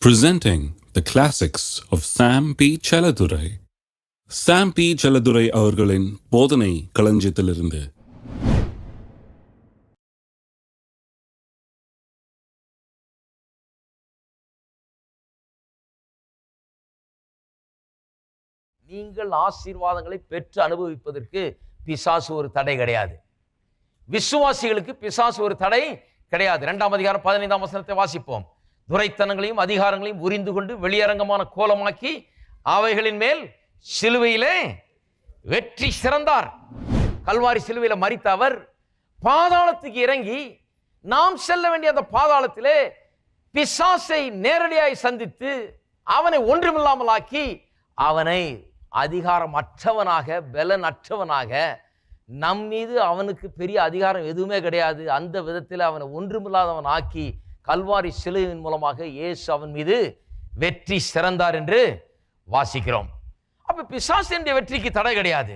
Presenting the classics of Sam P. Chaladurai. Sam P. Chaladurai அவர்களின் போதனை களஞ்சியத்திலிருந்து. நீங்கள் ஆசீர்வாதங்களை பெற்று அனுபவிப்பதற்கு பிசாசு ஒரு தடை கிடையாது. விசுவாசிகளுக்கு பிசாசு ஒரு தடை கிடையாது. 2ஆம் அதிகாரம் 15ஆம் வசனத்தை வாசிப்போம். துரைத்தனங்களையும் அதிகாரங்களையும் உரிந்து கொண்டு வெளியரங்கமான கோலமாக்கி அவைகளின் மேல் சிலுவையிலே வெற்றி சிறந்தார். கல்வாரி சிலுவையில மரித்த அவர் பாதாளத்துக்கு இறங்கி நாம் செல்ல வேண்டிய அந்த பாதாளத்திலே பிசாசை நேரடியாய் சந்தித்து அவனை ஒன்றுமில்லாமல் ஆக்கி அவனை அதிகாரம் அற்றவனாக பலன் அற்றவனாக நம் மீது அவனுக்கு பெரிய அதிகாரம் எதுவுமே கிடையாது, அந்த விதத்தில் அவனை ஒன்றுமில்லாதவன் ஆக்கி கல்வாரி சிலுவையின் மூலமாக இயேசு அவன் மீது வெற்றி சிறந்தார் என்று வாசிக்கிறோம். அப்ப பிசாசினுடைய வெற்றிக்கு தடை கிடையாது.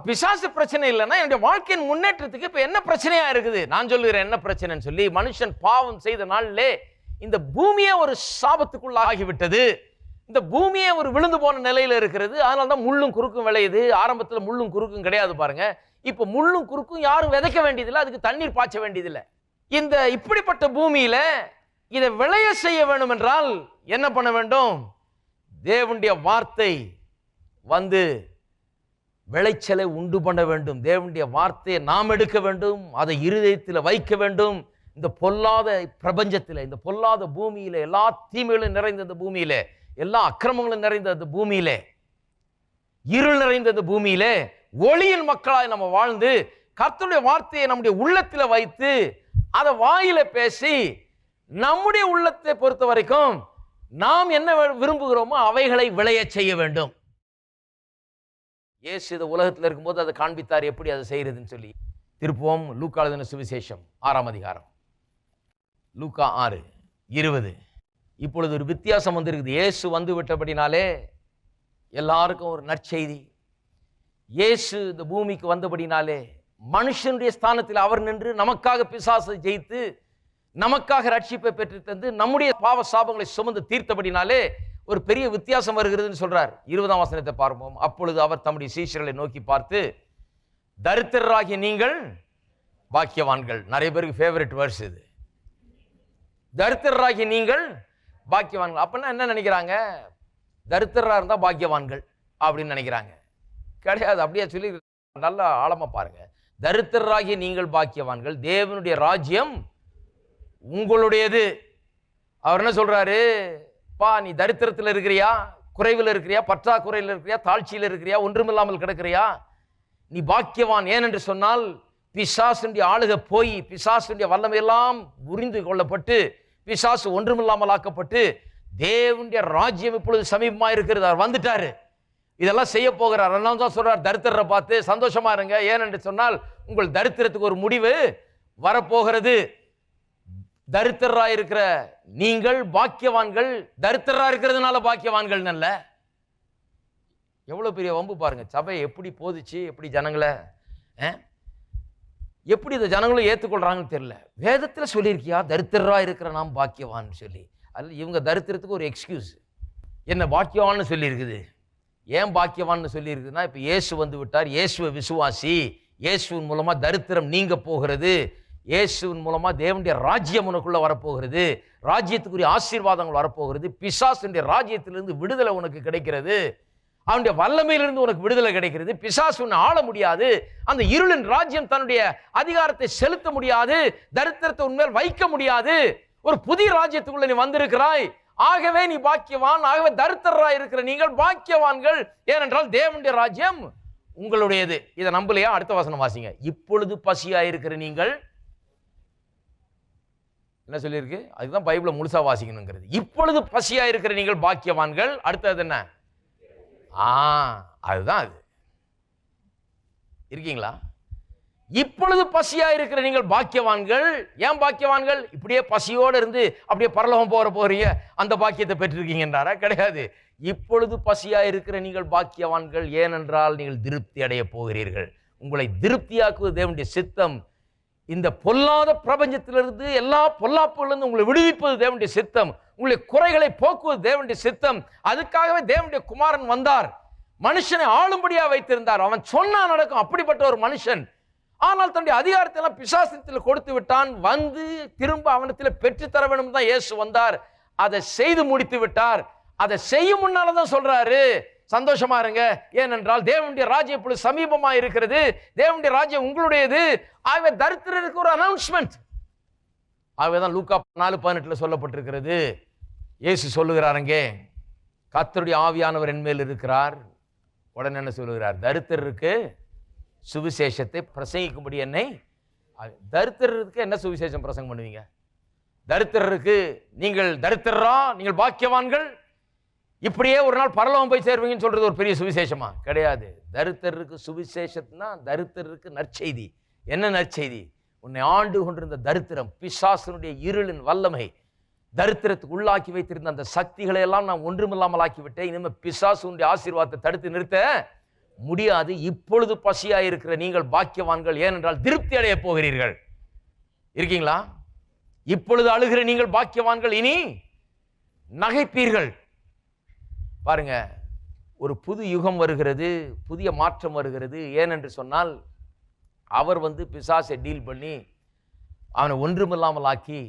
பிசாசு பிரச்சனை இல்லைன்னா என்னுடைய வாழ்க்கையின் முன்னேற்றத்துக்கு இப்ப என்ன பிரச்சனையா இருக்குது? நான் சொல்லுகிறேன் என்ன பிரச்சனைன்னு சொல்லி. மனுஷன் பாவம் செய்த நாளிலே இந்த பூமியே ஒரு சாபத்துக்குள்ள ஆகிவிட்டது. இந்த பூமியே ஒரு விழுந்து போன நிலையில இருக்கிறது. அதனால்தான் முள்ளும் குறுக்கும் விளையுது. ஆரம்பத்தில் முள்ளும் குறுக்கும் கிடையாது பாருங்க. இப்ப முள்ளும் குறுக்கும் யாரும் விதைக்க வேண்டியதில்லை, அதுக்கு தண்ணீர் பாய்ச்ச வேண்டியதில்லை. இந்த இப்படிப்பட்ட பூமியில இதை விளைய செய்ய வேண்டும் என்றால் என்ன பண்ண வேண்டும்? தேவனுடைய வார்த்தை வந்து விளைச்சலை உண்டு பண்ண வேண்டும். தேவனுடைய வார்த்தையை நாம் எடுக்க வேண்டும், அதை இருதயத்தில் வைக்க வேண்டும். இந்த பொல்லாத பிரபஞ்சத்தில், இந்த பொல்லாத பூமியில, எல்லா தீமைகளும் நிறைந்த இந்த பூமியில, எல்லா அக்கிரமங்களும் நிறைந்த அந்த பூமியிலே, இருள் நிறைந்த இந்த பூமியிலே ஒளியின் மக்களாய் நம்ம வாழ்ந்து கர்த்தருடைய வார்த்தையை நம்முடைய உள்ளத்தில் வைத்து அதை வாயில பேசி நம்முடைய உள்ளத்தை பொறுத்த வரைக்கும் நாம் என்ன விரும்புகிறோமோ அவைகளை விளைய செய்ய வேண்டும். இயேசு இந்த உலகத்தில் இருக்கும்போது அதை காண்பித்தார் எப்படி அதை செய்யறதுன்னு சொல்லி. திருப்புவோம் லூக்கா எழுதின சுவிசேஷம் 6ஆம் அதிகாரம், லூக்கா 6:20. இப்பொழுது ஒரு வித்தியாசம் வந்திருக்குது. இயேசு வந்து விட்டபடினாலே எல்லாருக்கும் ஒரு நற்செய்தி. இயேசு இந்த பூமிக்கு வந்தபடினாலே மனுஷனுடைய ஸ்தானத்தில் அவர் நின்று நமக்காக பிசாசை ஜெயித்து நமக்காக ரட்சிப்பை பெற்று தந்து நம்முடைய பாவ சாபங்களை சுமந்து தீர்த்தபடினாலே ஒரு பெரிய வித்தியாசம் வருகிறதுன்னு சொல்றார். 20ஆம் வசனத்தை பார்ப்போம். அப்பொழுது அவர் தம்முடைய சீஷர்களை நோக்கி பார்த்து, தரித்திரராகிய நீங்கள் பாக்கியவான்கள். நிறைய பேருக்கு ஃபேவரட் வேர்ஸ் இது. தரித்திரராகிய நீங்கள் பாக்கியவான்கள். அப்படின்னா என்ன நினைக்கிறாங்க? தரித்திரராக இருந்தா பாக்கியவான்கள் அப்படின்னு நினைக்கிறாங்க. கிடையாது. அப்படியே சொல்லி நல்லா ஆழமா பாருங்க. தரித்திரராகிய நீங்கள் பாக்கியவான்கள், தேவனுடைய ராஜ்யம் உங்களுடையது. அவர் என்ன சொல்றாரு? பா, நீ தரித்திரத்தில் இருக்கிறியா, குறைவில் இருக்கிறியா, பற்றாக்குறையில் இருக்கிறியா, தாழ்ச்சியில் இருக்கிறியா, ஒன்றுமில்லாமல் கிடக்கிறியா? நீ பாக்கியவான். ஏனென்று சொன்னால் பிசாசுடைய ஆளுகை போய் பிசாசுடைய வல்லமையெல்லாம் உரிந்து கொள்ளப்பட்டு பிசாசு ஒன்றுமில்லாமல் ஆக்கப்பட்டு தேவனுடைய ராஜ்யம் இப்பொழுது சமீபமா இருக்கிறது. அவர் வந்துட்டாரு, இதெல்லாம் செய்ய போகிறார். அதனால தான் சொல்றார், தரித்திரரை பார்த்து சந்தோஷமா இருங்க. ஏனென்று சொன்னால் உங்கள் தரித்திரத்துக்கு ஒரு முடிவு வரப்போகிறது. தரித்திரரா இருக்கிற நீங்கள் பாக்கியவான்கள். தரித்திரரா இருக்கிறதுனால பாக்கியவான்கள் அல்ல. எவ்வளவு பெரிய வம்பு பாருங்க. சபை எப்படி போதிச்சு, எப்படி ஜனங்களை எப்படி இந்த ஜனங்களும் ஏற்றுக்கொள்றாங்கன்னு தெரியல. வேதத்தில் சொல்லியிருக்கியா தரித்திரரா இருக்கிற நாம் பாக்கியவான் சொல்லி. அதில் இவங்க தரித்திரத்துக்கு ஒரு எக்ஸ்கியூஸ். என்ன பாக்கியவான்னு சொல்லியிருக்குது. ஏன் பாக்கியவான்னு சொல்லியிருக்குதுன்னா, இப்போ இயேசு வந்து விட்டார், இயேசுவை விசுவாசி, இயேசுவின் மூலமாக தரித்திரம் நீங்க போகிறது, இயேசுவின் மூலமாக தேவனுடைய ராஜ்யம் உனக்குள்ள வரப்போகிறது, ராஜ்யத்துக்குரிய ஆசீர்வாதங்கள் வரப்போகிறது, பிசாசுடைய ராஜ்யத்திலிருந்து விடுதலை உனக்கு கிடைக்கிறது, அவனுடைய வல்லமையிலிருந்து உனக்கு விடுதலை கிடைக்கிறது, பிசாசு உன்னை ஆள முடியாது, அந்த இருளின் ராஜ்யம் தன்னுடைய அதிகாரத்தை செலுத்த முடியாது, தரித்திரத்தை உன்மேல் வைக்க முடியாது, ஒரு புதிய ராஜ்யத்துக்குள்ள நீ வந்திருக்கிறாய், ஆகவே நீ பாக்கியவான், ஆகவே தரித்திரராய் இருக்கிற நீங்கள் பாக்கியவான்கள், ஏனென்றால் தேவனுடைய ராஜ்யம் உங்களுடையது. இதை நம்பலையா? அடுத்த வசனம் வாசிங்க. இப்பொழுது பசியாய் இருக்கிற நீங்கள், என்ன சொல்லியிருக்கு? அதுதான் பைபிளை முழுசா வாசிக்கணுங்கிறது. இப்பொழுது பசியாய் இருக்கிற நீங்கள் பாக்கியவான்கள். அடுத்தது என்ன? அதுதான் அது. இருக்கீங்களா? இப்பொழுது பசியா இருக்கிற நீங்கள் பாக்கியவான்கள். ஏன் பாக்கியவான்கள்? இப்படியே பசியோடு இருந்து அப்படியே பரலோகம் போறீங்க, அந்த பாக்கியத்தை பெற்றிருக்கீங்கன்றாரா? கிடையாது. இப்பொழுது பசியா இருக்கிற நீங்கள் பாக்கியவான்கள், ஏனென்றால் நீங்கள் திருப்தி அடைய போகிறீர்கள். உங்களை திருப்தியாக்குவது தேவனுடைய சித்தம். இந்த பொல்லாத பிரபஞ்சத்திலிருந்து எல்லா பொல்லாப்புகளிலிருந்து உங்களை விடுவிப்பது தேவனுடைய சித்தம். உங்களுடைய குறைகளை போக்குவது தேவனுடைய சித்தம். அதுக்காகவே தேவனுடைய குமாரன் வந்தார். மனுஷனை ஆளும்படியா வைத்திருந்தார். அவன் சொன்னா நடக்கும், அப்படிப்பட்ட ஒரு மனுஷன். ஆனால் தன்னுடைய அதிகாரத்தை எல்லாம் பிசாசத்தில் கொடுத்து விட்டான். வந்து திரும்ப அவனத்தில் பெற்று தர வேண்டும் தான் இயேசு வந்தார். அதை செய்து முடித்து விட்டார். அதை செய்யும் முன்னாலதான் சொல்றாரு, சந்தோஷமா இருங்க, ஏனென்றால் தேவனுடைய ராஜ்யம் இப்பொழுது சமீபமா இருக்கிறது, தேவனுடைய ராஜ்யம் உங்களுடையது. ஆகவே தரித்திரருக்கு ஒரு அனௌன்ஸ்மெண்ட். ஆகவேதான் லூக்கா 4:18 சொல்லப்பட்டிருக்கிறது. இயேசு சொல்லுகிறாருங்க, கர்த்தருடைய ஆவியானவர் என் மேல் இருக்கிறார். உடனே என்ன சொல்லுகிறார்? தரித்திரருக்கு சுவிசேஷத்தை பிரசங்கிக்கும்படி என்னை. தரித்திரருக்கு என்ன சுவிசேஷம் பிரசங்கம் பண்ணுவீங்க? தரித்திரருக்கு நீங்கள் தரித்திரரா, நீங்கள் பாக்கியவான்கள், இப்படியே ஒரு நாள் பரலோகம் போய் சேருவீங்கன்னு சொல்றது ஒரு பெரிய சுவிசேஷமா? கிடையாது. தரித்திரருக்கு சுவிசேஷம்னா தரித்திரருக்கு நற்செய்தி. என்ன நற்செய்தி? உன்னை ஆண்டு கொண்டிருந்த தரித்திரம், பிசாசனுடைய இருளின் வல்லமை, தரித்திரத்துக்கு உள்ளாக்கி வைத்திருந்த அந்த சக்திகளை எல்லாம் நான் ஒன்றுமில்லாமல் ஆக்கிவிட்டேன். இனிமேல் பிசாசுடைய ஆசீர்வாதத்தை தடுத்து நிறுத்த முடியாது. இப்பொழுது பசியாயிருக்கிற நீங்கள் பாக்கியவான்கள், ஏனென்றால் திருப்தி அடைய போகிறீர்கள். இருக்கீங்களா? இப்பொழுது அழுகிற நீங்கள் பாக்கியவான்கள், இனி நகைப்பீர்கள். பாருங்க, ஒரு புது யுகம் வருகிறது, புதிய மாற்றம் வருகிறது. ஏனென்று சொன்னால் அவர் பிசாசை டீல் பண்ணி அவனை ஒன்றுமில்லாமல் ஆக்கி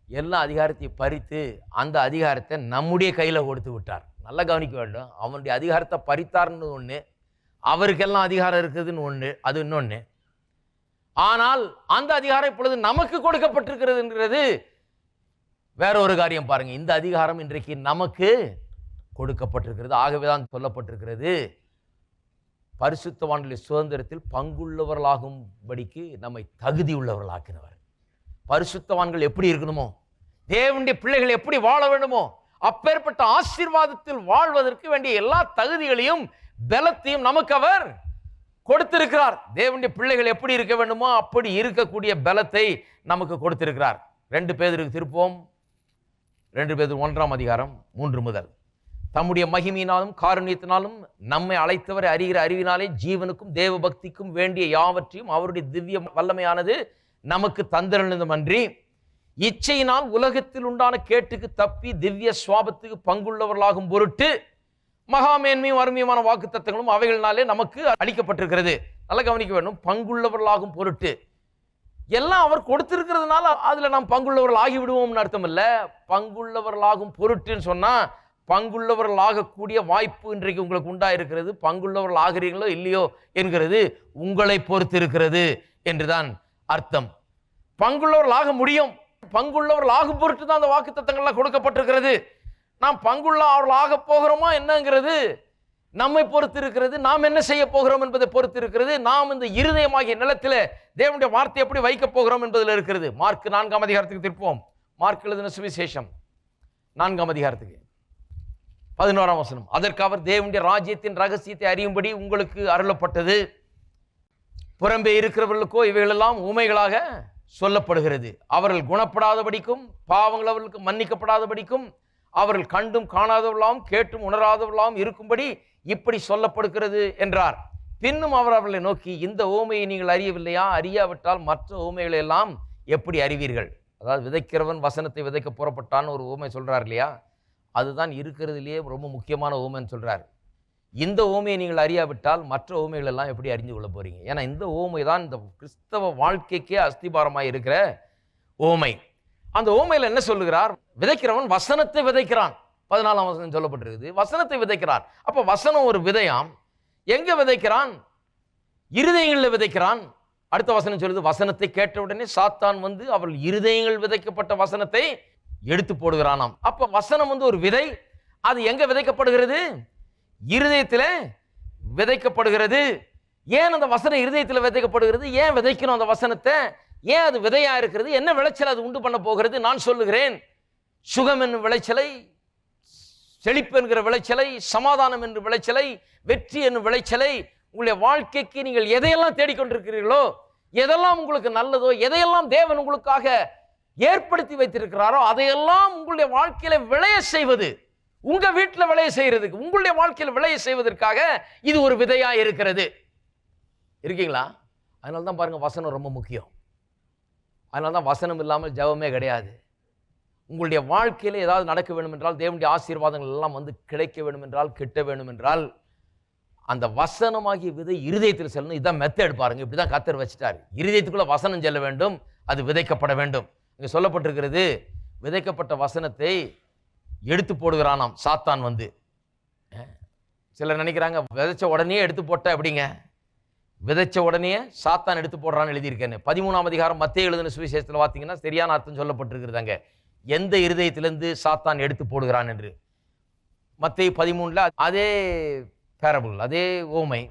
எல்லா அதிகாரத்தையும் பறித்து அந்த அதிகாரத்தை நம்முடைய கையில் கொடுத்து விட்டார். நல்லா கவனிக்க வேண்டும். அவனுடைய அதிகாரத்தை பறித்தார்னு ஒன்று, அவருக்கெல்லாம் அதிகாரம் இருக்குதுன்னு ஒன்று, அது இன்னொன்று. ஆனால் அந்த அதிகாரம் இப்பொழுது நமக்கு கொடுக்கப்பட்டிருக்கிறது வேற ஒரு காரியம். பாருங்க, இந்த அதிகாரம் இன்றைக்கு நமக்கு கொடுக்கப்பட்டிருக்கிறது. ஆகவேதான் சொல்லப்பட்டிருக்கிறது, பரிசுத்தவான்களுடைய சுதந்திரத்தில் பங்குள்ளவர்களாகும்படிக்கு நம்மை தகுதி உள்ளவர்களாக்கினவர். பரிசுத்தவான்கள் எப்படி இருக்கணுமோ, தேவனுடைய பிள்ளைகள் எப்படி வாழ வேண்டுமோ, அப்பேற்பட்ட ஆசீர்வாதத்தில் வாழ்வதற்கு வேண்டிய எல்லா தகுதிகளையும் பலத்தையும் நமக்கு அவர் கொடுத்திருக்கிறார். தேவனுடைய பிள்ளைகள் எப்படி இருக்க வேண்டுமோ அப்படி இருக்கக்கூடிய பலத்தை நமக்கு கொடுத்திருக்கிறார். 2 பேதுருக்கு திருப்போம். 2 பேதுரு 1ஆம் அதிகாரம் 3 முதல். தம்முடைய மகிமையினாலும் காருண்யத்தினாலும் நம்மை அழைத்தவரை அறிகிற அறிவினாலே ஜீவனுக்கும் தேவ பக்திக்கும் வேண்டிய யாவற்றையும் அவருடைய திவ்ய வல்லமையானது நமக்கு தந்திருந்தமன்றி, இச்சையினால் உலகத்தில் உண்டான கேட்டுக்கு தப்பி திவ்ய சுவாபத்துக்கு பங்குள்ளவர்களாகும் பொருட்டு மகாமேன்மையும் அருமையுமான வாக்கு தத்தங்களும் அவைகளினாலே நமக்கு அளிக்கப்பட்டிருக்கிறது. நல்லா கவனிக்க வேண்டும். பங்குள்ளவர்களாகும் பொருட்டு எல்லாம் அவர் கொடுத்திருக்கிறதுனால அதுல நாம் பங்குள்ளவர்கள் ஆகிவிடுவோம்னு அர்த்தம் இல்ல. பங்குள்ளவர்களாகும் பொருட்டுன்னு சொன்னா பங்குள்ளவர்கள் ஆகக்கூடிய வாய்ப்பு இன்றைக்கு உங்களுக்கு உண்டாயிருக்கிறது. பங்குள்ளவர்கள் ஆகிறீங்களோ இல்லையோ என்கிறது உங்களை பொறுத்து இருக்கிறது என்றுதான் அர்த்தம். பங்குள்ளவர்கள் ஆக முடியும். பங்குள்ளவர்கள் ஆகும் பொருட்டு தான் அந்த வாக்கு தத்தங்கள்லாம் கொடுக்கப்பட்டிருக்கிறது. நாம் பங்குள்ளவர்கள் ஆக போகிறோமா என்னங்கிறது நம்மை பொறுத்து இருக்கிறது. நாம் என்ன செய்ய போகிறோம் என்பதை பொறுத்து இருக்கிறது. நாம் இந்த இருதயமாகிய நிலத்தில் தேவனுடைய வார்த்தை எப்படி வைக்க போகிறோம் என்பதில் இருக்கிறது. மார்க் 4ஆம் அதிகாரத்துக்கு திருப்போம். மார்க் எழுதின சுவிசேஷம் 4ஆம் அதிகாரத்துக்கு 11ஆம் வசனம். அதற்கு அவர், தேவனுடைய ராஜ்யத்தின் ரகசியத்தை அறியும்படி உங்களுக்கு அருளப்பட்டது, புறம்பே இருக்கிறவர்களுக்கோ இவைகளெல்லாம் ஊமைகளாக சொல்லப்படுகிறது. அவர்கள் குணப்படாதபடிக்கும் பாவங்கள் அவர்களுக்கு மன்னிக்கப்படாதபடிக்கும் அவர்கள் கண்டும் காணாதவர்களாம் கேட்டும் உணராதவர்களாம் இருக்கும்படி இப்படி சொல்லப்படுகிறது என்றார். பின்னும் அவர் அவர்களை நோக்கி, இந்த ஊமையை நீங்கள் அறியவில்லையா? அறியாவிட்டால் மற்ற ஊமைகளை எல்லாம் எப்படி அறிவீர்கள்? அதாவது விதைக்கிறவன் வசனத்தை விதைக்க புறப்பட்டான்னு ஒரு ஊமை சொல்றார் இல்லையா? அதுதான் இருக்கிறதுலேயே ரொம்ப முக்கியமான ஊமைன்னு சொல்றார். இந்த ஊமையை நீங்கள் அறியாவிட்டால் மற்ற ஊமைகள் எல்லாம் எப்படி அறிந்து கொள்ள போறீங்க? ஏன்னா இந்த ஊமை தான் இந்த கிறிஸ்தவ வாழ்க்கைக்கே அஸ்திபாரமாக இருக்கிற ஊமை. அந்த ஊமையில் என்ன சொல்லுகிறார்? விதைக்கிறவன் வசனத்தை விதைக்கிறான். 14ஆம் வசனம் சொல்லப்பட்டிருக்குது, வசனத்தை விதைக்கிறான். அப்ப வசனம் ஒரு விதையாம். எங்க விதைக்கிறான்? இருதயங்களில் விதைக்கிறான். அடுத்த வசனம் சொல்லுது, வசனத்தை கேட்ட உடனே சாத்தான் அவள் இருதயங்கள் விதைக்கப்பட்ட வசனத்தை எடுத்து போடுகிறானாம். அப்ப வசனம் ஒரு விதை. அது எங்க விதைக்கப்படுகிறது? இருதயத்தில் விதைக்கப்படுகிறது. ஏன் அந்த வசனம் இருதயத்தில் விதைக்கப்படுகிறது? ஏன் விதைக்கணும் அந்த வசனத்தை? ஏன் அது விதையா இருக்கிறது? என்ன விளைச்சல் அது உண்டு பண்ண போகிறது? நான் சொல்லுகிறேன், சுகம் என்னும் விளைச்சலை, செழிப்பு என்கிற விளைச்சலை, சமாதானம் என்னும் விளைச்சலை, வெற்றி என்னும் விளைச்சலை, உங்களுடைய வாழ்க்கைக்கு நீங்கள் எதையெல்லாம் தேடிக்கொண்டிருக்கிறீர்களோ, எதெல்லாம் உங்களுக்கு நல்லதோ, எதையெல்லாம் தேவன் உங்களுக்காக ஏற்படுத்தி வைத்திருக்கிறாரோ அதையெல்லாம் உங்களுடைய வாழ்க்கையில விளைய செய்வது, உங்க வீட்டில் விளைய செய்யறதுக்கு, உங்களுடைய வாழ்க்கையில் விளைய செய்வதற்காக இது ஒரு விதையா இருக்கிறது. இருக்கீங்களா? அதனால தான் பாருங்க, வசனம் ரொம்ப முக்கியம். அதனால தான் வசனம் இல்லாமல் ஜெபமே கிடையாது. உங்களுடைய வாழ்க்கையில் ஏதாவது நடக்க வேண்டும் என்றால், தேவனுடைய ஆசீர்வாதங்கள் எல்லாம் வந்து கிடைக்க வேண்டும் என்றால், கிட்ட வேண்டும் என்றால், அந்த வசனமாகிய விதை இருதயத்தில் செல்லணும். இதுதான் மெத்தட் பாருங்க. இப்படி தான் கர்த்தர் வச்சுட்டார். இருதயத்துக்குள்ள வசனம் செல்ல வேண்டும், அது விதைக்கப்பட வேண்டும். இங்கே சொல்லப்பட்டிருக்கிறது, விதைக்கப்பட்ட வசனத்தை எடுத்து போடுகிறானாம் சாத்தான் வந்து. சிலர் நினைக்கிறாங்க விதைச்ச உடனே எடுத்து போட்ட அப்படிங்க. விதைச்ச உடனே சாத்தான் எடுத்து போடுறான்னு எழுதியிருக்கேன்னு. 13ஆம் அதிகாரம் மத்தேயு எழுதின சுவிசேஷத்தில் பார்த்தீங்கன்னா சரியான அர்த்தம் சொல்லப்பட்டிருக்கிறதாங்க. எந்த இருதயத்திலிருந்து சாத்தான் எடுத்து போடுகிறான் என்று. மத்தேயு 13ல் அதே பேரபிள், அதே ஓமை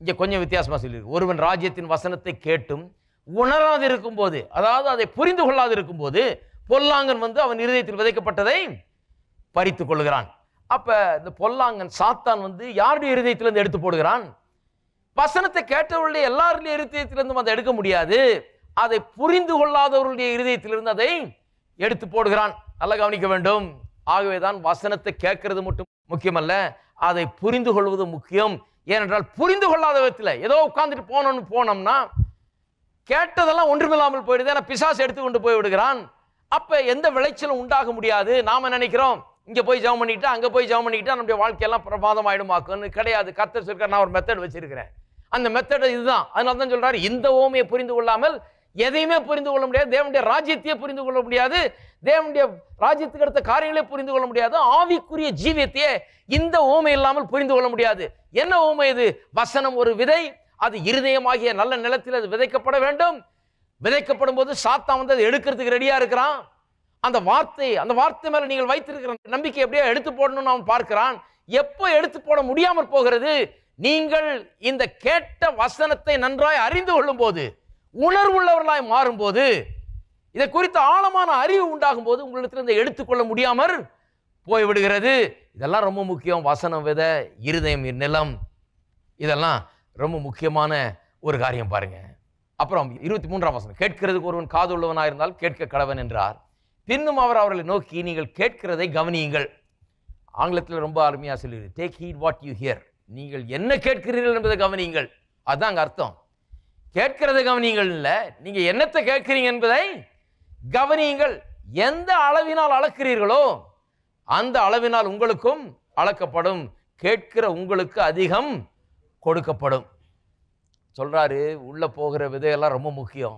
இங்கே கொஞ்சம் வித்தியாசமாக சொல்லியிருக்கு. ஒருவன் ராஜ்யத்தின் வசனத்தை கேட்டும் உணராது இருக்கும்போது, அதாவது அதை புரிந்து கொள்ளாது இருக்கும்போது, பொல்லாங்கன் வந்து அவன் இருதயத்தில் விதைக்கப்பட்டதை பறித்து கொள்கிறான். அப்ப இந்த பொல்லாங்கன் சாத்தான் வந்து யாருடைய இருதயத்திலிருந்து எடுத்து போடுகிறான்? வசனத்தை கேட்டவர்களுடைய எல்லாருடைய இருதயத்திலிருந்தும் அதை எடுக்க முடியாது. அதை புரிந்து கொள்ளாதவர்களுடைய இருதயத்திலிருந்து அதை எடுத்து போடுகிறான். நல்லா கவனிக்க வேண்டும். ஆகவேதான் வசனத்தை கேட்கறது மட்டும் முக்கியமல்ல, அதை புரிந்து கொள்வது முக்கியம். ஏனென்றால் புரிந்து கொள்ளாத விதத்தில் ஏதோ உட்கார்ந்துட்டு போனோம்னா கேட்டதெல்லாம் ஒன்றுமில்லாமல் போயிடுது. ஏன்னா பிசாசு எடுத்துக்கொண்டு போய் விடுகிறான். அப்ப எந்த விளைச்சலும் உண்டாக முடியாது. நாம நினைக்கிறோம் இங்க போய் ஜெபம் பண்ணிக்கிட்டா அங்க போய் ஜெபம் பண்ணிக்கிட்டா நம்முடைய வாழ்க்கையெல்லாம் பிரமாதம் ஆயிடுமாக்குன்னு. கிடையாது. கர்த்தர் சொல்றார், நான் ஒரு மெத்தட் வச்சிருக்கிறேன். அந்த மெத்தட் இதுதான். அதனால தான் சொல்றாரு, இந்த ஓமையை புரிந்து கொள்ளாமல் எதையுமே புரிந்து கொள்ள முடியாது. தேவனுடைய ராஜ்யத்தையே புரிந்து கொள்ள முடியாது. தேவனுடைய ராஜ்யத்துக்கு அடுத்த காரியங்களே புரிந்து கொள்ள முடியாது. ஆவிக்குரிய ஜீவியத்தையே இந்த ஓமை இல்லாமல் புரிந்து கொள்ள முடியாது. என்ன ஓமை இது? வசனம் ஒரு விதை, அது இருதயமாகிய நல்ல நிலத்தில் அது விதைக்கப்பட வேண்டும். விதைக்கப்படும் போது சாத்தான் வந்து அதை எடுக்கிறதுக்கு ரெடியா இருக்கிறான். அந்த வார்த்தை மேல நீங்கள் வைத்திருக்கிற நம்பிக்கை எப்படியா எடுத்து போடணும்னு அவன் பார்க்கிறான். எப்போ எடுத்து போட முடியாமல் போகிறது? நீங்கள் இந்த கேட்ட வசனத்தை நன்றாய் அறிந்து கொள்ளும் போது, உணர்வுள்ளவர்களாய் மாறும்போது, இதை குறித்த ஆழமான அறிவு உண்டாகும் போது உங்களிடத்தில் எடுத்துக்கொள்ள முடியாமல் போய்விடுகிறது. இதெல்லாம் ரொம்ப முக்கியம். வசனம் விதை, இருதயம் நிலம், இதெல்லாம் ரொம்ப முக்கியமான ஒரு காரியம் பாருங்க. அப்புறம் 23ஆம் வசனம், கேட்கிறதுக்கு ஒருவன் காது உள்ளவனாயிருந்தால் கேட்க கடவன் என்றார். பின்னும் அவர் அவர்களை நோக்கி, நீங்கள் கேட்கிறதை கவனியுங்கள். ஆங்கிலத்தில் ரொம்ப அருமையாக சொல்லிடு, take heat what you here. நீங்கள் என்ன கேட்கிறீர்கள் என்பதை கவனியுங்கள். அதுதான் அங்கே அர்த்தம். கேட்கிறதை கவனியுங்கள் இல்ல, நீங்க என்னத்தை கேட்கிறீங்க என்பதை கவனியுங்கள். எந்த அளவினால் அளக்கிறீர்களோ அந்த அளவினால் உங்களுக்கும் அளக்கப்படும். கேட்கிற உங்களுக்கு அதிகம் கொடுக்கப்படும் சொல்றாரு. உள்ள போகிற விதையெல்லாம் ரொம்ப முக்கியம்.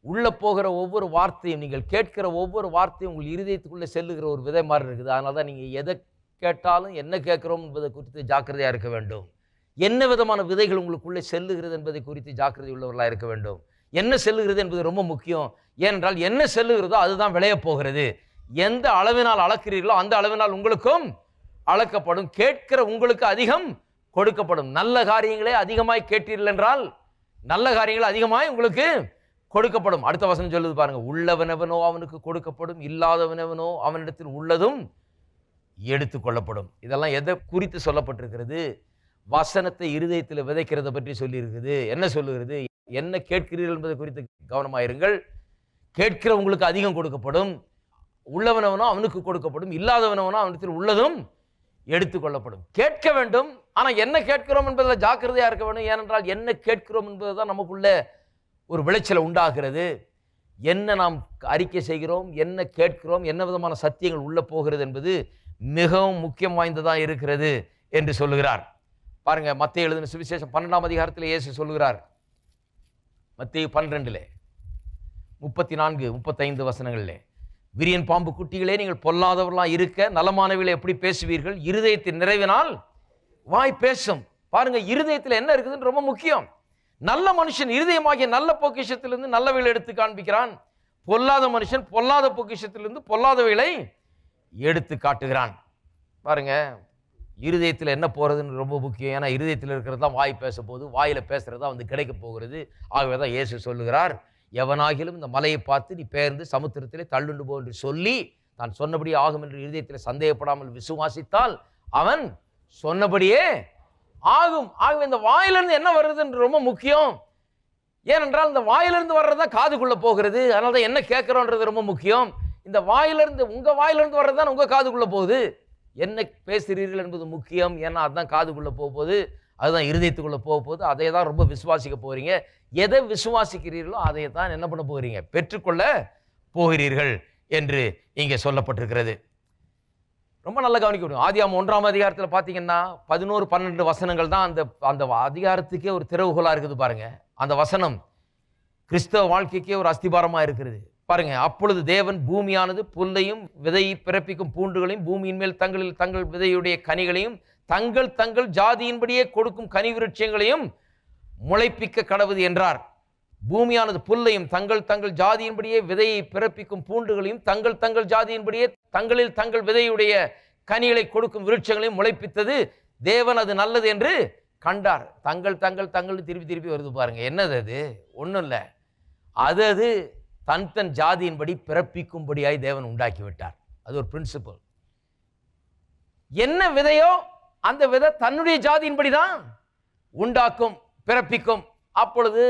உள்ள போகிற ஒவ்வொரு வார்த்தையும், நீங்கள் கேட்கிற ஒவ்வொரு வார்த்தையும் உங்கள் இருதயத்துக்குள்ளே செல்லுகிற ஒரு விதை மாதிரி இருக்குது. அதனால தான் நீங்கள் எதை கேட்டாலும் என்ன கேட்கிறோம் என்பதை குறித்து ஜாக்கிரதையாக இருக்க வேண்டும். என்ன விதமான விதைகள் உங்களுக்குள்ளே செல்லுகிறது என்பதை குறித்து ஜாக்கிரதை உள்ளவர்களாக இருக்க வேண்டும். என்ன செல்லுகிறது என்பது ரொம்ப முக்கியம். ஏனென்றால் என்ன செல்லுகிறதோ அதுதான் விளைய போகிறது. எந்த அளவினால் அளக்கிறீர்களோ அந்த அளவினால் உங்களுக்கும் அளக்கப்படும். கேட்கிற உங்களுக்கு அதிகம் கொடுக்கப்படும். நல்ல காரியங்களே அதிகமாய் கேட்டீர்கள் என்றால் நல்ல காரியங்கள் அதிகமாய் உங்களுக்கு கொடுக்கப்படும். அடுத்த வசனம் சொல்லுது பாருங்க, உள்ளவனவனோ அவனுக்கு கொடுக்கப்படும், இல்லாதவனவனோ அவனிடத்தில் உள்ளதும் எடுத்து கொள்ளப்படும். இதெல்லாம் எதை குறித்து சொல்லப்பட்டிருக்கிறது? வசனத்தை இருதயத்தில் விதைக்கிறத பற்றி சொல்லி இருக்குது. என்ன சொல்லுகிறது? என்ன கேட்கிறீர்கள் என்பதை குறித்து கவனமாயிருங்கள். கேட்கிற உங்களுக்கு அதிகம் கொடுக்கப்படும், உள்ளவனவனோ அவனுக்கு கொடுக்கப்படும், இல்லாதவனவனோ அவனிடத்தில் உள்ளதும் எடுத்து கொள்ளப்படும். கேட்க வேண்டும், ஆனால் என்ன கேட்கிறோம் என்பதில் ஜாக்கிரதையா இருக்க வேண்டும். ஏனென்றால் என்ன கேட்கிறோம் என்பதுதான் நமக்குள்ள ஒரு விளைச்சலை உண்டாகிறது. என்ன நாம் அறிக்கை செய்கிறோம், என்ன கேட்கிறோம், என்ன விதமான சத்தியங்கள் உள்ள போகிறது என்பது மிகவும் முக்கியம் வாய்ந்ததாக இருக்கிறது என்று சொல்லுகிறார். பாருங்க, மத்தேயு எழுதின சுவிசேஷம் 12ஆம் அதிகாரத்தில் இயேசு சொல்லுகிறார். மத்தேயு 12 34 35 வசனங்களிலே, விரியன் பாம்பு குட்டிகளே, நீங்கள் பொல்லாதவர்களாக இருக்க நலமானவர்களை எப்படி பேசுவீர்கள்? இருதயத்தின் நிறைவினால் வாய் பேசும். பாருங்க, இருதயத்தில் என்ன இருக்குதுன்னு ரொம்ப முக்கியம். நல்ல மனுஷன் இருதயமாகிய நல்ல பொக்கிஷத்திலிருந்து நல்லவைகளை எடுத்து காண்பிக்கிறான். பொல்லாத மனுஷன் பொல்லாத பொக்கிஷத்திலிருந்து பொல்லாதவைகளை எடுத்து காட்டுகிறான். பாருங்க, இருதயத்தில் என்ன போகிறதுன்னு ரொம்ப முக்கியம். ஏன்னா இருதயத்தில் இருக்கிறது தான் வாய் பேச போகுது, வாயில் பேசுறது தான் வந்து கிடைக்க போகிறது. ஆகவே தான் இயேசு சொல்லுகிறார், எவனாகிலும் இந்த மலையை பார்த்து நீ பெயர்ந்து சமுத்திரத்திலே தள்ளுண்டு போ என்று சொல்லி தான் சொன்னபடியே ஆகும் என்று இருதயத்தில் சந்தேகப்படாமல் விசுவாசித்தால் அவன் சொன்னபடியே ஆகும். ஆகவே இந்த வாயிலிருந்து என்ன வருதுன்னு ரொம்ப முக்கியம். ஏனென்றால் இந்த வாயிலிருந்து வர்றதுதான் காதுக்குள்ள போகிறது. அதனால தான் என்ன கேட்கிறோன்றது ரொம்ப முக்கியம். இந்த வாயிலிருந்து, உங்க வாயிலிருந்து வர்றதுதான் உங்க காதுக்குள்ள போகுது. என்ன பேசுகிறீர்கள் என்பது முக்கியம். ஏன்னா அதுதான் காதுக்குள்ள போகுது. அதுதான் இருதயத்துக்குள்ளே போக போகுது. அதை தான் ரொம்ப விசுவாசிக்க போகிறீங்க. எதை விசுவாசிக்கிறீர்களோ அதை தான் என்ன பண்ண போகிறீங்க? பெற்றுக்கொள்ள போகிறீர்கள் என்று இங்கே சொல்லப்பட்டிருக்கிறது. ரொம்ப நல்லா கவனிக்க முடியும். ஆதியாகமம் 1ஆம் அதிகாரத்தில் பார்த்தீங்கன்னா 11, 12 வசனங்கள் தான் அந்த அதிகாரத்துக்கே ஒரு திறவுகோலா இருக்குது பாருங்க. அந்த வசனம் கிறிஸ்தவ வாழ்க்கைக்கே ஒரு அஸ்திபாரமா இருக்கிறது பாருங்க. அப்பொழுது தேவன் பூமியானது புல்லையும் விதையை பிறப்பிக்கும் பூண்டுகளையும் பூமியின் மேல் தங்கள் விதையுடைய கனிகளையும் தங்கள் ஜாதியின்படியே கொடுக்கும் கனி விருட்சங்களையும் முளைப்பிக்க கடவுது என்றார். பூமியானது புல்லையும் தங்கள் ஜாதியின்படியே விதையை பிறப்பிக்கும் பூண்டுகளையும் தங்கள் ஜாதியின்படியே தங்கள் விதையுடைய கனிகளை கொடுக்கும் விருட்சங்களையும் முளைப்பித்தது. தேவன் அது நல்லது என்று கண்டார். தங்கள் திருப்பி வருது பாருங்க. என்னது அது? ஒன்றும் இல்லை. அது தன் ஜாதியின்படி பிறப்பிக்கும்படியாய் தேவன் உண்டாக்கி விட்டார். அது ஒரு பிரின்சிபல். என்ன விதையோ அந்த விதை தன்னுடைய ஜாதியின்படி தான் உண்டாக்கும், பிறப்பிக்கும். அப்பொழுது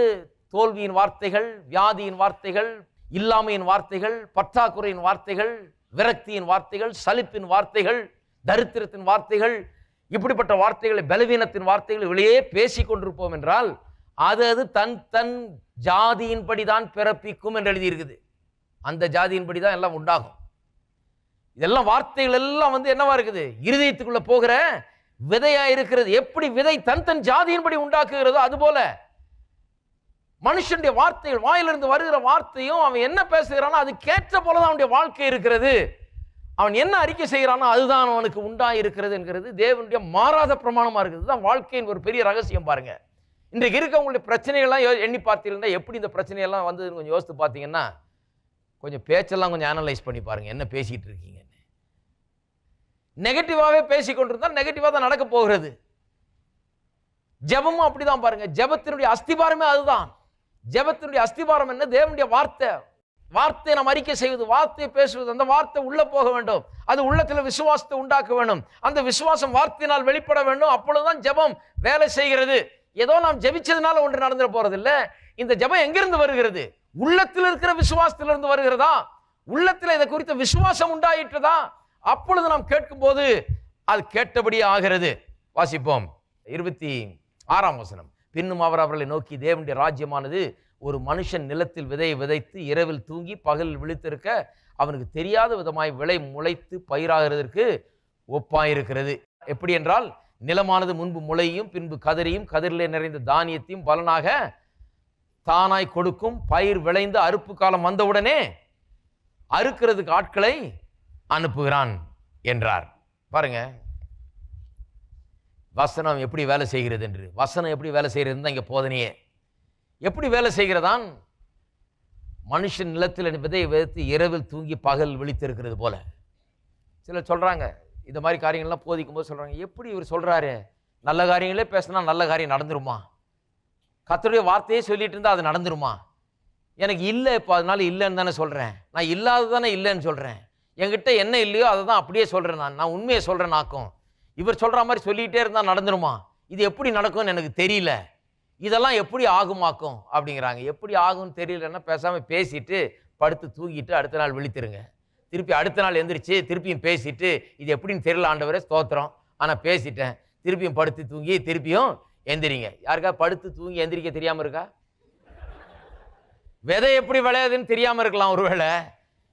தோல்வியின் வார்த்தைகள், வியாதியின் வார்த்தைகள், இல்லாமையின் வார்த்தைகள், பற்றாக்குறையின் வார்த்தைகள், விரக்தியின் வார்த்தைகள், சலிப்பின் வார்த்தைகள், தரித்திரத்தின் வார்த்தைகள், இப்படிப்பட்ட வார்த்தைகளை, பலவீனத்தின் வார்த்தைகளை வெளியே பேசி கொண்டிருப்போம் என்றால் அது தன் ஜாதியின்படி தான் பிறப்பிக்கும் என்று எழுதியிருக்குது. அந்த ஜாதியின்படி தான் எல்லாம் உண்டாகும். இதெல்லாம் வார்த்தைகள் எல்லாம் என்னவா இருக்குது? இருதயத்துக்குள்ள போகிற விதையா இருக்கிறது. எப்படி விதை தன் ஜாதியின்படி உண்டாக்குகிறதோ அதுபோல மனுஷனுடைய வார்த்தைகள், வாயிலிருந்து வருகிற வார்த்தையும் அவன் என்ன பேசுகிறானோ அது கேட்ட போலதான் அவனுடைய வாழ்க்கை இருக்கிறது. அவன் என்ன அறிக்கை செய்கிறானோ அதுதான் அவனுக்கு உண்டாயிருக்கிறது என்கிறது தேவனுடைய மாறாத பிரமாணமா இருக்குது. தான் வாழ்க்கையின் ஒரு பெரிய ரகசியம் பாருங்க. இன்றைக்கு இருக்க உங்களுடைய பிரச்சனைகள்லாம் எண்ணி பார்த்தீங்கன்னா எப்படி இந்த பிரச்சனையெல்லாம் வந்ததுன்னு கொஞ்சம் யோசித்து பார்த்தீங்கன்னா கொஞ்சம் பேச்செல்லாம் கொஞ்சம் அனலைஸ் பண்ணி பாருங்க. என்ன பேசிட்டு இருக்கீங்க? நெகட்டிவாவே பேசிக்கொண்டிருந்தால் நெகட்டிவா தான் நடக்க போகிறது. ஜெபமும் அப்படிதான் பாருங்க. ஜெபத்தினுடைய அஸ்திபாரமே அதுதான். ஜெபத்தினுடைய அஸ்திபாரம் என்ன? தேவனுடைய வார்த்தை நாம் அறிக்கை செய்வது, வார்த்தையை பேசுவது. அந்த வார்த்தை உள்ள போக வேண்டும். அது உள்ளத்தில் விசுவாசத்தை உண்டாக்க வேண்டும். அந்த விசுவாசம் வார்த்தையினால் வெளிப்பட வேண்டும். அப்பொழுதுதான் ஜெபம் வேலை செய்கிறது. ஏதோ நாம் ஜெபிச்சதுனால ஒன்று நடந்துட போறதில்லை. இந்த ஜெபம் எங்கிருந்து வருகிறது? உள்ளத்தில் இருக்கிற விசுவாசத்திலிருந்து வருகிறதா? உள்ளத்தில் இதை குறித்த விசுவாசம் உண்டாயிட்டதா? அப்பொழுது நாம் கேட்கும் போது அது கேட்டபடியே ஆகிறது. வாசிப்போம் 26ஆம் வசனம். பின்னும் அவர் அவர்களை நோக்கி, தேவனுடைய ராஜ்யமானது ஒரு மனுஷன் நிலத்தில் விதையை விதைத்து இரவில் தூங்கி பகலில் விழித்திருக்க அவனுக்கு தெரியாத விதமாய் விளை முளைத்து பயிராகிறதற்கு ஒப்பாயிருக்கிறது. எப்படி என்றால், நிலமானது முன்பு முளையும் பின்பு கதிரையும் கதிரிலே நிறைந்த தானியத்தையும் பலனாக தானாய் கொடுக்கும். பயிர் விளைந்து அறுப்பு காலம் வந்தவுடனே அறுக்கிறதுக்கு ஆட்களை அனுப்புகிறான் என்றார். பாருங்க வசனம் எப்படி வேலை செய்கிறது என்று. வசனம் எப்படி வேலை செய்கிறது தான் இங்க போதனையே. எப்படி வேலை செய்கிறதான்? மனுஷன் நிலத்தில் விதையை விதைத்து இரவில் தூங்கி பகல் விழித்திருக்கிறது போல. சிலர் சொல்றாங்க, இந்த மாதிரி காரியங்கள்லாம் போதிக்கும் போது சொல்றாங்க, எப்படி இவர் சொல்றாரு, நல்ல காரியங்களே பேசினா நல்ல காரியம் நடந்துருமா? கர்த்தருடைய வார்த்தையே சொல்லிட்டு இருந்தா அது நடந்துருமா? எனக்கு இல்லை இப்போ, அதனால இல்லைன்னு தானே சொல்றேன். நான் இல்லாத தானே இல்லைன்னு சொல்றேன். என்கிட்ட என்ன இல்லையோ அதை தான் அப்படியே சொல்றேன். நான் உண்மையை சொல்றேன். நாக்கும் இவர் சொல்ற மாதிரி சொல்லிட்டே இருந்தா நடந்துருமா? இது எப்படி நடக்கும்னு எனக்கு தெரியல. இதெல்லாம் எப்படி ஆகுமாக்கும் அப்படிங்கிறாங்க. எப்படி ஆகும்னு தெரியலன்னா பேசாம பேசிட்டு படுத்து தூங்கிட்டு அடுத்த நாள் விழித்திருங்க. திருப்பி அடுத்த நாள் எந்திரிச்சு திருப்பியும் பேசிட்டு இது எப்படின்னு தெரியல ஆண்டவரே ஸ்தோத்திரம், ஆனால் பேசிட்டேன், திருப்பியும் படுத்து தூங்கி திருப்பியும் எந்திரிங்க. யாருக்கா படுத்து தூங்கி எந்திரிக்க தெரியாம இருக்கா? விதை எப்படி விளையாதுன்னு தெரியாம இருக்கலாம். ஒருவேளை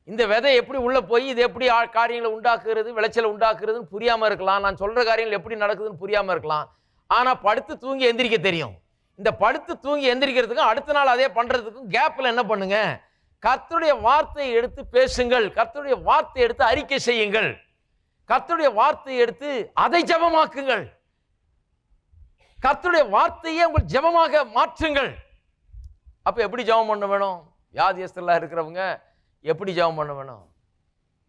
இந்த விதை எப்படி உள்ள போய் இது எப்படி காரியங்களை உண்டாக்குறது, விளைச்சலை உண்டாக்குறதுன்னு புரியாம இருக்கலாம். நான் சொல்ற காரியங்கள் எப்படி நடக்குதுன்னு புரியாம இருக்கலாம். ஆனா படுத்து தூங்கி எந்திரிக்க தெரியும். இந்த படுத்து தூங்கி எந்திரிக்கிறதுக்கும் அடுத்த நாள் அதே பண்றதுக்கும் கேப்ல என்ன பண்ணுங்க? கர்த்தருடைய வார்த்தையை எடுத்து பேசுங்கள். கர்த்தருடைய வார்த்தையை எடுத்து அறிக்கை செய்யுங்கள். கர்த்தருடைய வார்த்தையை எடுத்து அதை ஜெபமாக்குங்கள். கர்த்தருடைய வார்த்தையை உங்கள் ஜெபமாக மாற்றுங்கள். அப்ப எப்படி ஜெபம் பண்ண வேணும்? வியாதியஸ்தர்களாக இருக்கிறவங்க எப்படி ஜெபம் பண்ண வேணும்?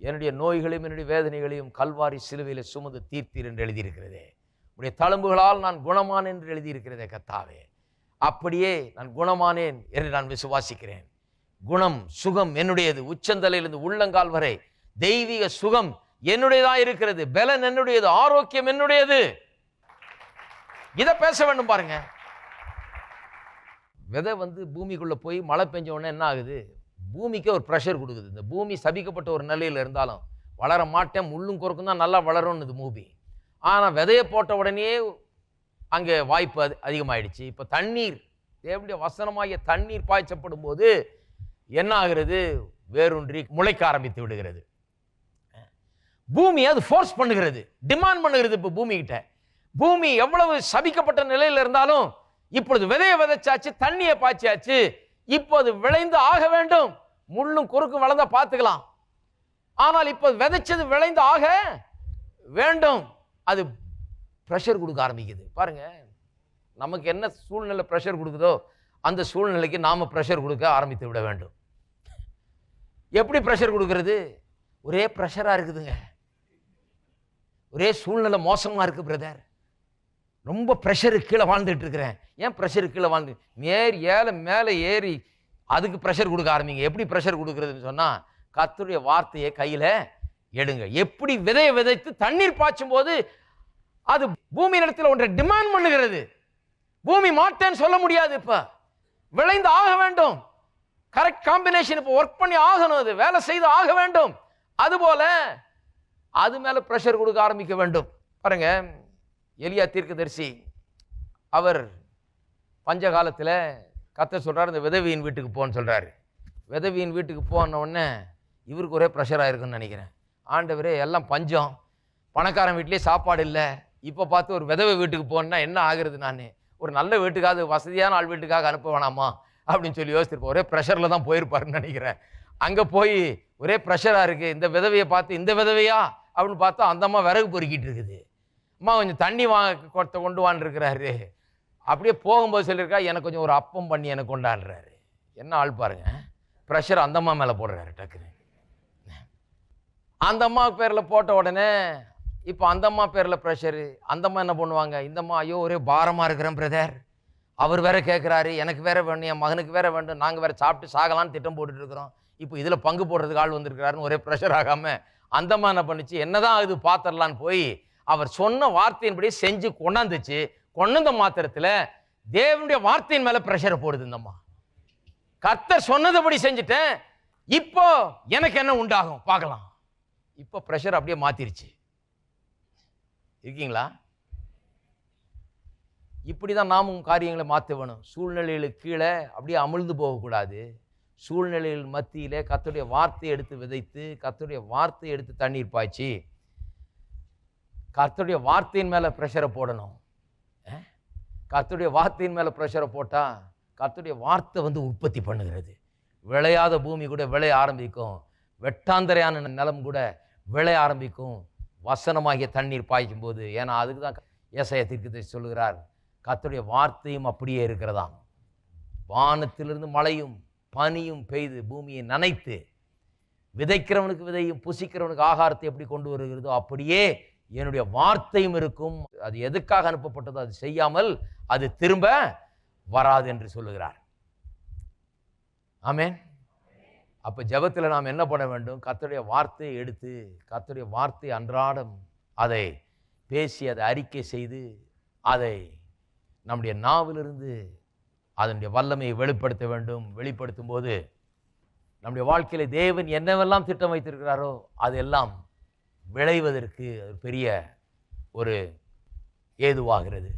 என்னுடைய நோய்களையும் என்னுடைய வேதனைகளையும் கல்வாரி சிலுவையில் சுமந்து தீர்த்தீர் என்று எழுதியிருக்கிறதே. உடைய தழும்புகளால் நான் குணமானேன் என்று எழுதியிருக்கிறதே கர்த்தாவே. அப்படியே நான் குணமானேன் என்று நான் விசுவாசிக்கிறேன். குணம் சுகம் என்னுடையது. உச்சந்தலையிலிருந்து உள்ளங்கால் வரை தெய்வீக சுகம் என்னுடையதாக இருக்கிறது. பலன் என்னுடையது. ஆரோக்கியம் என்னுடையது. இதை பேச வேண்டும் பாருங்க. விதை பூமிக்குள்ள போய் மழை பெஞ்ச உடனே என்ன ஆகுது? பூமிக்கு ஒரு ப்ரெஷர் கொடுக்குது. இந்த பூமி சபிக்கப்பட்ட ஒரு நிலையில் இருந்தாலும் வளர மாட்டேன், முள்ளும் குறுக்கும் தான் நல்லா வளரும்னு பூமி. ஆனால் விதையை போட்ட உடனே அங்கே வாய்ப்பு அதிகமாயிடுச்சு. இப்போ தண்ணீர், தேவனுடைய வசனமாகிய தண்ணீர் பாய்ச்சப்படும் போது என்ன ஆகிறது? வேரூன்றி முளைக்க ஆரம்பித்து விடுகிறது. பூமி அது ஃபோர்ஸ் பண்ணுகிறது, டிமாண்ட் பண்ணுகிறது. இப்போ பூமி கிட்ட, பூமி எவ்வளவு சபிக்கப்பட்ட நிலையில் இருந்தாலும் இப்பொழுது விதையை விதைச்சாச்சு, தண்ணியை பாய்ச்சியாச்சு, இப்போ அது விளைந்து ஆக வேண்டும். முள்ளும் குறுக்கும் வளர்ந்தா பார்த்துக்கலாம், ஆனால் இப்போ விதைச்சது விளைந்து ஆக வேண்டும். அது ப்ரெஷர் கொடுக்க ஆரம்பிக்குது. பாருங்க, நமக்கு என்ன சூழ்நிலை ப்ரெஷர் கொடுக்குதோ அந்த சூழ்நிலைக்கு நாம ப்ரெஷர் கொடுக்க ஆரம்பித்து விட வேண்டும். எப்படி ப்ரெஷர் கொடுக்கிறது? ஒரே ப்ரெஷராக இருக்குதுங்க, ஒரே சூழ்நிலை மோசமாக இருக்குது பிரதர், ரொம்ப ப்ரெஷருக்கு கீழே வாழ்ந்துட்டு இருக்கிறேன். ஏன் ப்ரெஷருக்கு கீழே வாழ்ந்து மேலே ஏறி அதுக்கு ப்ரெஷர் கொடுக்க ஆரம்பிங்க. எப்படி ப்ரெஷர் கொடுக்குறதுன்னு சொன்னால், கர்த்தருடைய வார்த்தையை கையில் எடுங்க. எப்படி விதையை விதைத்து தண்ணீர் பாய்ச்சும் போது அது பூமி நிலத்தில் ஒன்றை டிமாண்ட் பண்ணுகிறது. பூமி மாட்டேன்னு சொல்ல முடியாது, இப்போ விளைந்து ஆக வேண்டும். கரெக்ட் காம்பினேஷன் இப்போ ஒர்க் பண்ணி ஆகணும், அது வேலை செய்து ஆக வேண்டும். அதுபோல அது மேல பிரஷர் கொடுக்க ஆரம்பிக்க வேண்டும். பாருங்க, எலியா தீர்க்கதரிசி, அவர் பஞ்ச காலத்தில் கர்த்தர் சொல்றாரு, இந்த விதவியின் வீட்டுக்கு போன்னு சொல்றாரு. விதவியின் வீட்டுக்கு போன உடனே இவருக்கு ஒரே ப்ரெஷராக இருக்குன்னு நினைக்கிறேன். ஆண்டவரே, எல்லாம் பஞ்சம், பணக்காரன் வீட்லேயே சாப்பாடு இல்லை, இப்போ பார்த்து ஒரு விதவை வீட்டுக்கு போனா என்ன ஆகுறது? நான் ஒரு நல்ல வீட்டுக்காக, வசதியான ஆள் வீட்டுக்காக அனுப்ப வேணாமா அப்படின்னு சொல்லி யோசிச்சிருப்போம். ஒரே ப்ரெஷரில் தான் போயிருப்பாருன்னு நினைக்கிறேன். அங்கே போய் ஒரே ப்ரெஷராக இருக்குது. இந்த விதவையை பார்த்து, இந்த விதவையா அப்படின்னு பார்த்தா அந்த அம்மா விறகு பொறுக்கிட்டு இருக்குது. அம்மா கொஞ்சம் தண்ணி கொண்டு வான்னு இருக்கிறாரு. அப்படியே போகும்போது சொல்லியிருக்கா, எனக்கு கொஞ்சம் ஒரு அப்பம் பண்ணி எனக்கு கொண்டாடுறாரு. என்ன ஆள் பாருங்க, ப்ரெஷர் அந்த அம்மா மேலே போடுறாரு டக்குன்னு. அந்த அம்மா பேரில் போட்ட உடனே இப்போ அந்த அம்மா பேரில் ப்ரெஷரு. அந்த அம்மா என்ன பண்ணுவாங்க? இந்த அம்மா, ஐயோ ஒரே பாரமாக இருக்கிறேன் பிரதர், அவர் வேற கேட்குறாரு, எனக்கு வேற வேணும், என் மகனுக்கு வேற வேண்டும், நாங்கள் வேற சாப்பிட்டு சாகலான்னு திட்டம் போட்டுட்டு இருக்கிறோம், இப்போ இதில் பங்கு போடுறதுக்கு ஆள் வந்திருக்கிறாருன்னு ஒரே ப்ரெஷர் ஆகாமல் அந்த அம்மா என்ன பண்ணிச்சு? என்னதான் இது பார்த்துடலான்னு போய் அவர் சொன்ன வார்த்தையின்படி செஞ்சு கொண்டாந்துச்சு. கொண்டு மாத்திரத்தில் தேவனுடைய வார்த்தையின் மேலே ப்ரெஷரை போடுது இந்த அம்மா. கர்த்தர் சொன்னதுபடி செஞ்சுட்டேன், இப்போ எனக்கு என்ன உண்டாகும் பார்க்கலாம். இப்போ ப்ரெஷர் அப்படியே மாத்திருச்சு. இருக்கீங்களா? இப்படிதான் நாமும் காரியங்களை மாற்ற வேணும். சூழ்நிலைகளுக்கு கீழே அப்படியே அமிழ்ந்து போகக்கூடாது. சூழ்நிலைகள் மத்தியிலே கர்த்தருடைய வார்த்தையை எடுத்து விதைத்து, கர்த்தருடைய வார்த்தையை எடுத்து தண்ணீர் பாய்ச்சி, கர்த்தருடைய வார்த்தையின் மேலே ப்ரெஷரை போடணும். கர்த்தருடைய வார்த்தையின் மேலே ப்ரெஷரை போட்டால் கர்த்தருடைய வார்த்தை உற்பத்தி பண்ணுகிறது. விளையாத பூமி கூட விளைய ஆரம்பிக்கும், வெட்டாந்தரையான நிலம் கூட விளைய ஆரம்பிக்கும் வசனமாகிய தண்ணீர் பாய்க்கும் போது. ஏன்னா அதுக்கு தான் ஏசாயா தீர்க்கதரிசி சொல்லுகிறார், கர்த்தருடைய வார்த்தையும் அப்படியே இருக்கிறதாம். வானத்திலிருந்து மழையும் பனியும் பெய்து பூமியை நனைத்து விதைக்கிறவனுக்கு விதையும் புசிக்கிறவனுக்கு ஆகாரத்தை எப்படி கொண்டு வருகிறதோ அப்படியே என்னுடைய வார்த்தையும் இருக்கும். அது எதுக்காக அனுப்பப்பட்டதோ அது செய்யாமல் அது திரும்ப வராது என்று சொல்லுகிறார். ஆமென். அப்போ ஜெபத்தில் நாம் என்ன பண்ண வேண்டும்? கர்த்தருடைய வார்த்தையை எடுத்து, கர்த்தருடைய வார்த்தை அன்றாடம் அதை பேசி, அதை அறிக்கை செய்து, அதை நம்முடைய நாவிலிருந்து அதனுடைய வல்லமையை வெளிப்படுத்த வேண்டும். வெளிப்படுத்தும் போது நம்முடைய வாழ்க்கையில் தேவன் என்னவெல்லாம் திட்டம் வைத்திருக்கிறாரோ அதெல்லாம் விளைவதற்கு பெரிய ஒரு ஏதுவாகிறது.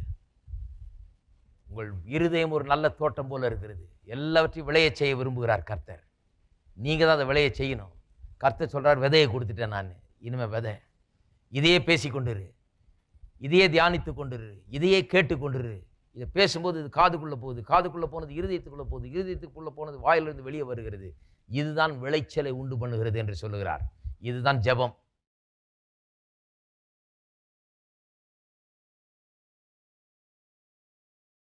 உங்கள் இருதயம் ஒரு நல்ல தோட்டம் போல இருக்கிறது. எல்லாவற்றையும் விளைய செய்ய விரும்புகிறார் கர்த்தர். நீங்கள் தான் அதை விளைய செய்யணும். கர்த்தர் சொல்கிறார், விதையை கொடுத்துட்டேன் நான், இனிமேல் விதை, இதையே பேசி கொண்டிரு, இதையே தியானித்து கொண்டிரு, இதையே கேட்டு கொண்டிரு. இதை பேசும்போது இது காதுக்குள்ளே போகுது, காதுக்குள்ளே போனது இருதயத்துக்குள்ளே போகுது, இருதயத்துக்குள்ளே போனது வாயிலிருந்து வெளியே வருகிறது. இதுதான் விளைச்சலை உண்டு பண்ணுகிறது என்று சொல்லுகிறார். இதுதான் ஜெபம்.